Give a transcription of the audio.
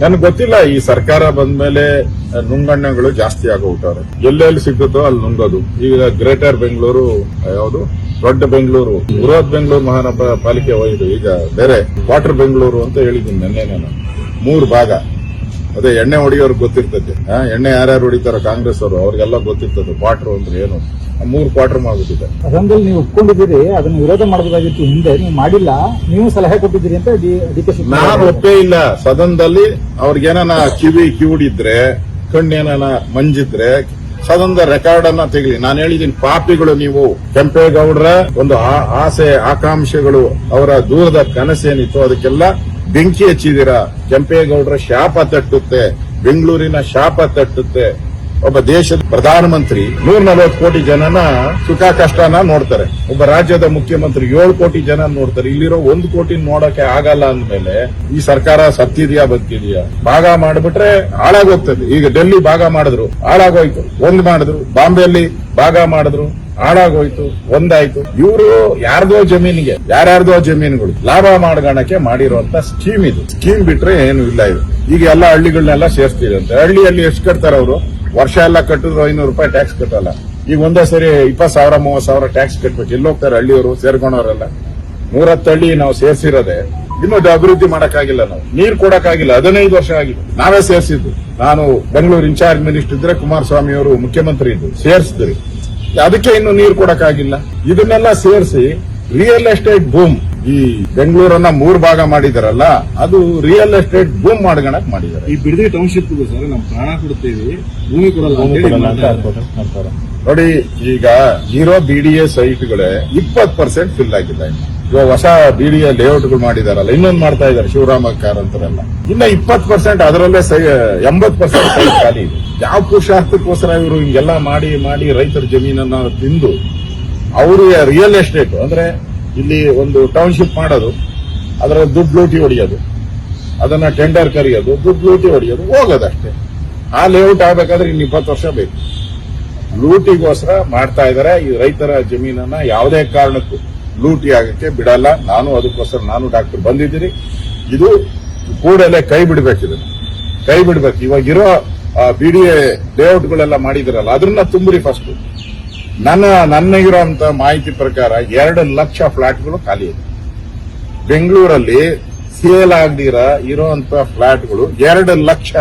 ನನ್ಗೆ ಗೊತ್ತಿಲ್ಲ, ಈ ಸರ್ಕಾರ ಬಂದ್ಮೇಲೆ ನುಂಗಣ್ಣಗಳು ಜಾಸ್ತಿ ಆಗೋಗ್ಬಿಟ್ಟವ್ರೆ. ಎಲ್ಲೆಲ್ಲಿ ಸಿಗುತ್ತೋ ಅಲ್ಲಿ ನುಂಗೋದು. ಈಗ ಗ್ರೇಟರ್ ಬೆಂಗಳೂರು, ಯಾವುದು ದೊಡ್ಡ ಬೆಂಗಳೂರು, ಬೃಹತ್ ಬೆಂಗಳೂರು ಮಹಾನಗರ ಪಾಲಿಕೆ ಹೋಯ್ತು. ಈಗ ಬೇರೆ ಕ್ವಾರ್ಟರ್ ಬೆಂಗಳೂರು ಅಂತ ಹೇಳಿದ್ದೀನಿ ನಿನ್ನೆ ನಾನು. 3 ಭಾಗ. ಅದೇ ಎಣ್ಣೆ ಹೊಡಿಯೋರ್ಗೆ ಗೊತ್ತಿರ್ತದೆ. ಎಣ್ಣೆ ಯಾರ್ಯಾರು ಹೊಡಿತಾರೋ ಕಾಂಗ್ರೆಸ್ ಅವರು, ಅವ್ರಿಗೆಲ್ಲ ಗೊತ್ತಿರ್ತದೆ ಕ್ವಾರ್ಟರ್ ಅಂದ್ರೆ ಏನು. 3 ಕ್ವಾರ್ಟರ್ ಮಾಡ್ಬಿಟ್ಟಿದೆ. ಅದೊಂದಲ್ಲಿ ನೀವು ಒಪ್ಕೊಂಡಿದ್ದೀರಿ, ಅದನ್ನು ವಿರೋಧ ಮಾಡಬಹುದಾಗಿತ್ತು. ಹಿಂದೆ ನೀವು ಮಾಡಿಲ್ಲ, ನೀವು ಸಲಹೆ ಕೊಟ್ಟಿದ್ದೀರಿ ಅಂತ ನಾನು ಒಪ್ಪೇ ಇಲ್ಲ. ಸದನದಲ್ಲಿ ಅವ್ರಿಗೇನ ಕಿವಿಡಿದ್ರೆ, ಕಣ್ಣೇನ ಮಂಜಿದ್ರೆ ಸದನದ ರೆಕಾರ್ಡ್ ಅನ್ನ ತೆಗಲಿ. ನಾನು ಹೇಳಿದ್ದೀನಿ, ಪಾಪಿಗಳು ನೀವು. ಕೆಂಪೇಗೌಡರ ಒಂದು ಆಸೆ ಆಕಾಂಕ್ಷೆಗಳು, ಅವರ ದೂರದ ಕನಸೇನಿತ್ತು ಅದಕ್ಕೆಲ್ಲ ಬೆಂಕಿ ಹಚ್ಚಿದೀರಾ. ಕೆಂಪೇಗೌಡರ ಶಾಪ ತಟ್ಟುತ್ತೆ, ಬೆಂಗಳೂರಿನ ಶಾಪ ತಟ್ಟುತ್ತೆ. ಒಬ್ಬ ದೇಶದ ಪ್ರಧಾನಮಂತ್ರಿ 140 ಕೋಟಿ ಜನನ ಸುಖ ಕಷ್ಟನ ನೋಡ್ತಾರೆ. ಒಬ್ಬ ರಾಜ್ಯದ ಮುಖ್ಯಮಂತ್ರಿ 7 ಕೋಟಿ ಜನ ನೋಡ್ತಾರೆ. ಇಲ್ಲಿರೋ 1 ಕೋಟಿ ನೋಡಕ್ಕೆ ಆಗಲ್ಲ ಅಂದ್ಮೇಲೆ ಈ ಸರ್ಕಾರ ಸತ್ತಿದೆಯಾ ಬದುಕಿದೆಯಾ? ಭಾಗ ಮಾಡಿಬಿಟ್ರೆ ಹಾಳಾಗೋಗ್ತದೆ. ಈಗ ಡೆಲ್ಲಿ ಭಾಗ ಮಾಡಿದ್ರು, ಹಾಳಾಗೋಯ್ತು. ಒಂದ್ ಮಾಡಿದ್ರು, ಬಾಂಬೆಯಲ್ಲಿ ಭಾಗ ಮಾಡಿದ್ರು, ಹಾಳಾಗೋಯ್ತು. ಒಂದಾಯ್ತು. ಇವರು ಯಾರ್ದೋ ಜಮೀನಿಗೆ, ಯಾರ್ಯಾರ್ದೋ ಜಮೀನುಗಳು ಲಾಭ ಮಾಡ್ಗಣಕ್ಕೆ ಮಾಡಿರುವಂತ ಸ್ಕೀಮ್ ಇದು. ಸ್ಕೀಮ್ ಬಿಟ್ರೆ ಏನು ಇಲ್ಲ ಇದು. ಈಗ ಎಲ್ಲ ಹಳ್ಳಿಗಳನ್ನೆಲ್ಲ ಸೇರಿಸ್ತಿದಂತೆ. ಹಳ್ಳಿಯಲ್ಲಿ ಎಷ್ಟು ಕಟ್ತಾರ ಅವರು? ವರ್ಷ ಎಲ್ಲ ಕಟ್ಟಿದ್ರು 500 ರೂಪಾಯಿ ಟ್ಯಾಕ್ಸ್ ಕಟ್ಟಲ್ಲ. ಈಗ ಒಂದೇ ಸರಿ 20,000 30,000 ಟ್ಯಾಕ್ಸ್ ಕಟ್ಬೇಕು. ಎಲ್ಲಿ ಹೋಗ್ತಾರೆ ಹಳ್ಳಿಯವರು ಸೇರ್ಕೊಂಡವರೆಲ್ಲ? 110 ಹಳ್ಳಿ ನಾವು ಸೇರ್ಸಿರೋದೆ ಇನ್ನೂ ಅಭಿವೃದ್ಧಿ ಮಾಡಕ್ಕಾಗಿಲ್ಲ. ನಾವು ನೀರು ಕೊಡಕ್ಕಾಗಿಲ್ಲ. 15 ವರ್ಷ ಆಗಿದೆ. ನಾವೇ ಸೇರ್ಸಿದ್ದು. ನಾನು ಬೆಂಗಳೂರು ಇನ್ಚಾರ್ಜ್ ಮಿನಿಸ್ಟರ್ ಇದ್ರೆ ಕುಮಾರಸ್ವಾಮಿ ಅವರು ಮುಖ್ಯಮಂತ್ರಿ ಇದ್ರು, ಸೇರಿಸಿದ್ರಿ. ಅದಕ್ಕೆ ಇನ್ನು ನೀರು ಕೊಡಕ್ಕಾಗಿಲ್ಲ. ಇದನ್ನೆಲ್ಲ ಸೇರಿಸಿ ರಿಯಲ್ ಎಸ್ಟೇಟ್ ಬೂಮ್, ಈ ಬೆಂಗಳೂರನ್ನ 3 ಭಾಗ ಮಾಡಿದಾರಲ್ಲ, ಅದು ರಿಯಲ್ ಎಸ್ಟೇಟ್ ಬೂಮ್ ಮಾಡ್ಗಣಕ್ ಮಾಡಿದ್ದಾರೆ. ಈ ಬಿಡದಿ ಟೌನ್ಶಿಪ್ ಸರ್ ನಾವು ಪ್ರಾಣ ಕೊಡ್ತೀವಿ, ಭೂಮಿ ಕೊಡಲ್ಲ ನೋಡಿ. ಈಗ ಇರೋ ಬಿಡಿಎ ಸೈಟ್ಗಳೇ 20% ಫಿಲ್ ಆಗಿದೆ. ಇವಾಗ ಹೊಸ ಬಿಡಿಎ ಲೇಔಟ್ಗಳು ಮಾಡಿದಾರಲ್ಲ, ಇನ್ನೊಂದು ಮಾಡ್ತಾ ಇದ್ದಾರೆ ಶಿವರಾಮ ಕಾರಂತರೆಲ್ಲ. ಇನ್ನ 20% ಅದರಲ್ಲೇ 80% ಸೈಟ್ ಖಾಲಿ ಇದೆ. ಯಾವ ಪುರುಷಾರ್ಥಕ್ಕೋಸ್ಕರ ಇವರು ಹಿಂಗೆಲ್ಲ ಮಾಡಿ ರೈತರ ಜಮೀನನ್ನ ತಿಂದು ಅವ್ರಿಗೆ ರಿಯಲ್ ಎಸ್ಟೇಟ್ ಅಂದ್ರೆ ಇಲ್ಲಿ ಒಂದು ಟೌನ್ಶಿಪ್ ಮಾಡೋದು, ಅದರ ದುಡ್ಡು ಲೂಟಿ ಹೊಡೆಯೋದು, ಅದನ್ನ ಟೆಂಡರ್ ಕರೆಯೋದು, ದುಡ್ಡು ಲೂಟಿ ಹೊಡೆಯೋದು, ಹೋಗೋದಷ್ಟೇ. ಆ ಲೇಔಟ್ ಆಗ್ಬೇಕಾದ್ರೆ ಇನ್ನು 20 ವರ್ಷ ಬೇಕು. ಲೂಟಿಗೋಸ್ಕರ ಮಾಡ್ತಾ ಇದಾರೆ. ಈ ರೈತರ ಜಮೀನನ್ನ ಯಾವುದೇ ಕಾರಣಕ್ಕೂ ಲೂಟಿ ಆಗಕ್ಕೆ ಬಿಡಲ್ಲ. ನಾನು ಡಾಕ್ಟರ್ ಬಂದಿದ್ದೀನಿ. ಇದು ಕೂಡಲೇ ಕೈ ಬಿಡಬೇಕಿದೆ, ಕೈ ಬಿಡಬೇಕು. ಇವಾಗಿರೋ ಬಿಡಿಎ ಲೇಔಟ್ಗಳೆಲ್ಲ ಮಾಡಿದಿರಲ್ಲ, ಅದನ್ನ ತುಂಬ್ರಿ ಫಸ್ಟ್. ನನಗಿರುವಂತ ಮಾಹಿತಿ ಪ್ರಕಾರ 2 ಲಕ್ಷ ಫ್ಲಾಟ್ಗಳು ಖಾಲಿ ಇದೆ ಬೆಂಗಳೂರಲ್ಲಿ. ಸೇಲ್ ಆಗದಿರ ಇರುವಂತ ಫ್ಲಾಟ್ಗಳು 2 ಲಕ್ಷ.